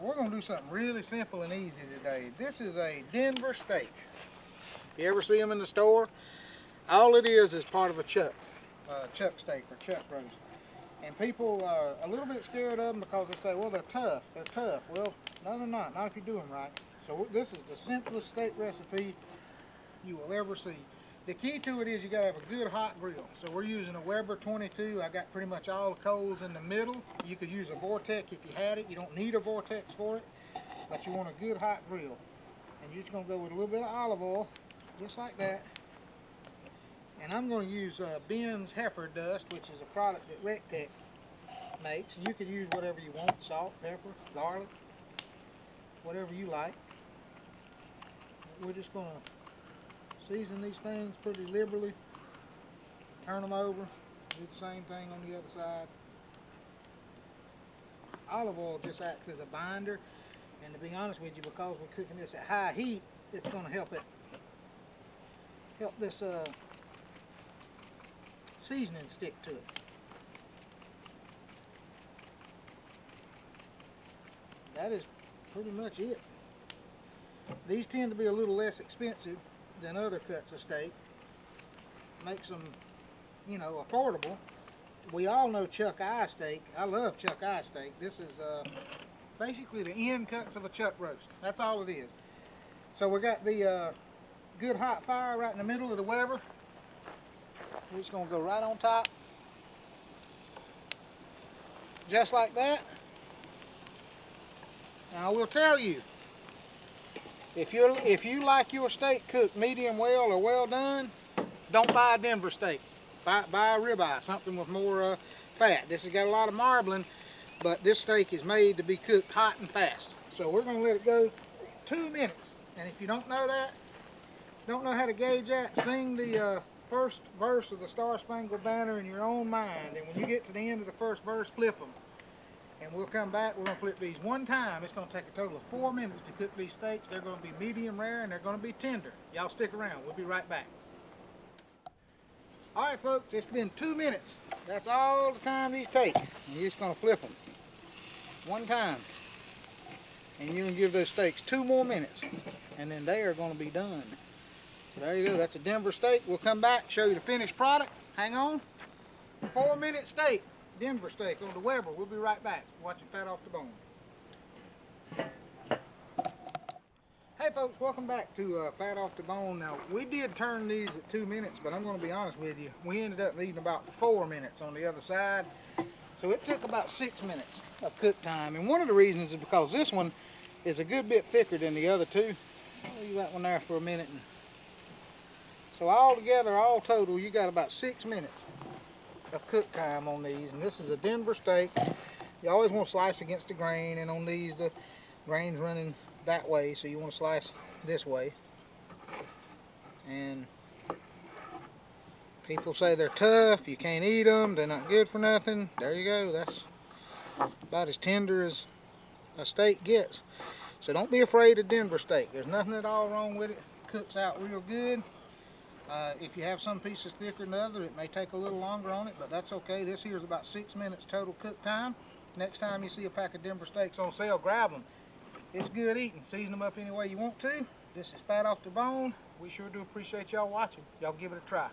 We're going to do something really simple and easy today. This is a Denver steak. If you ever see them in the store, all it is part of a chuck steak or chuck roast. And people are a little bit scared of them because they say, well, they're tough. They're tough. Well, no, they're not. Not if you do them right. So this is the simplest steak recipe you will ever see. The key to it is you got to have a good hot grill. So we're using a Weber 22. I got pretty much all the coals in the middle. You could use a Vortex if you had it. You don't need a Vortex for it, but you want a good hot grill. And you're just going to go with a little bit of olive oil, just like that. And I'm going to use Ben's Heifer Dust, which is a product that Rectech makes. And you could use whatever you want, salt, pepper, garlic, whatever you like. We're just going to season these things pretty liberally, turn them over, do the same thing on the other side. Olive oil just acts as a binder, and to be honest with you, because we're cooking this at high heat, it's going to help this seasoning stick to it. That is pretty much it. These tend to be a little less expensive than other cuts of steak. Makes them, you know, affordable. We all know chuck eye steak. I love chuck eye steak. This is basically the end cuts of a chuck roast. That's all it is. So we got the good hot fire right in the middle of the Weber. We're just gonna go right on top, just like that. Now I will tell you, if you like your steak cooked medium well or well done, don't buy a Denver steak. Buy a ribeye, something with more fat. This has got a lot of marbling, but this steak is made to be cooked hot and fast. So we're going to let it go 2 minutes. And if you don't know that, don't know how to gauge that, sing the first verse of the Star Spangled Banner in your own mind. And when you get to the end of the first verse, flip them. And we'll come back, we're going to flip these one time. It's going to take a total of 4 minutes to cook these steaks. They're going to be medium rare and they're going to be tender. Y'all stick around, we'll be right back. Alright folks, it's been 2 minutes. That's all the time these take. And you're just going to flip them one time. And you're going to give those steaks 2 more minutes. And then they are going to be done. So there you go, that's a Denver steak. We'll come back, show you the finished product. Hang on. 4-minute steak. Denver steak on the Weber. We'll be right back. Watching Fat Off the Bone. Hey folks, welcome back to Fat Off the Bone. Now, we did turn these at 2 minutes, but I'm going to be honest with you. We ended up needing about 4 minutes on the other side. So it took about 6 minutes of cook time. And one of the reasons is because this one is a good bit thicker than the other two. I'll leave that one there for a minute. So all together, all total, you got about 6 minutes of cook time on these. And this is a Denver steak. You always want to slice against the grain, and on these the grain's running that way, so you want to slice this way. And people say they're tough, you can't eat them, they're not good for nothing. There you go, that's about as tender as a steak gets. So don't be afraid of Denver steak. There's nothing at all wrong with it. It cooks out real good. If you have some pieces thicker than the other, it may take a little longer on it, but that's okay. This here is about 6 minutes total cook time. Next time you see a pack of Denver steaks on sale, grab them. It's good eating. Season them up any way you want to. This is Fat Off the Bone. We sure do appreciate y'all watching. Y'all give it a try.